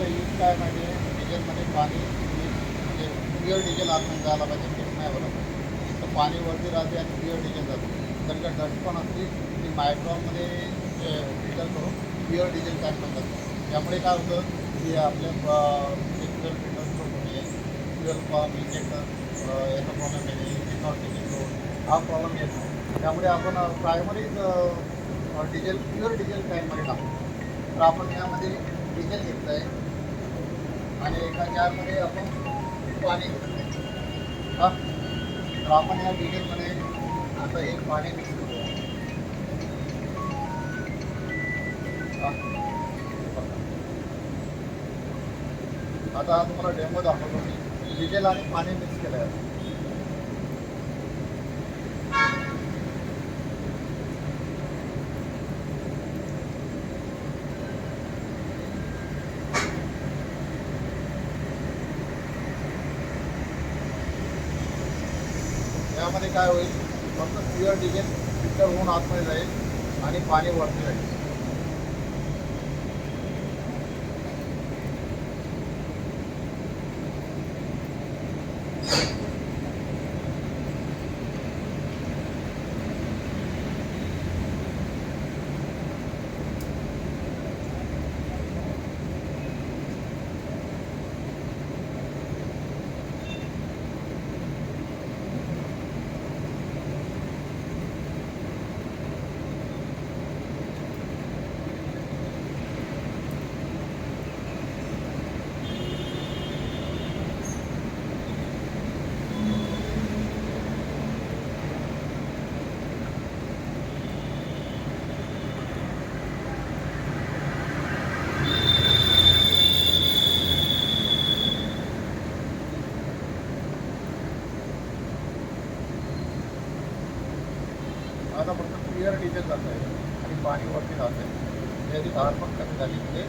फक्त यूज काय माहिती आहे, डिझेलमध्ये पाणी म्हणजे प्युअर डिझेल आतमध्ये जायला पाहिजे, तेच नाही बरोबर. तर पाणी वरती राहते आणि प्युअर डिझेल जाते. जर का डस्ट पण असली ती मायट्रॉनमध्ये फिल्टर करून प्युअर डिझेल टँकमध्ये जातं. त्यामुळे काय होतं की आपल्या म्हणजे फ्युएल फिल्टर होणे, फ्युएल पंप इंजेक्टर याचा प्रॉब्लेम येणे, इंजिन नॉट टिकिंग हा प्रॉब्लेम येतो. त्यामुळे आपण प्रायमरीच डिझेल प्युअर डिझेल टँकमध्ये टाकतो. तर आपण यामध्ये डिझेल घेतलं आहे आणि एका जारमध्ये आपण पाणी घेतलं आहे. हां, तर आपण या डिझेलमध्ये आता एक पाणी मिक्स करूया. हां, बघा. आता हा तुम्हाला डेमो दाखवतो मी. डिझेल आणि पाणी मिक्स केलं आहे. यामध्ये काय होईल, फक्त प्युअर डिझेल फिल्टर होऊन आतमध्ये जाईल आणि पाणी वरती राहील. आता फक्त क्लिअर डिझेल जात आहे आणि पाणी वरती राहत आहे. त्याची धार पण कमी झाली म्हणजे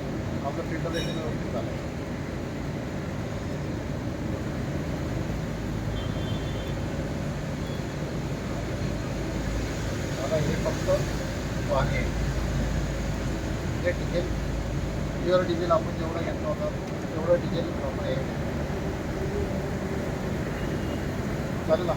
आपलं फिल्टरेशन व्यवस्थित झालं आहे. आता हे फक्त पाणी आहे. हे डिझेल प्युअर डिझेल आपण जेवढं घेतलं होतं तेवढं डिझेल आपण हे चालेल ना.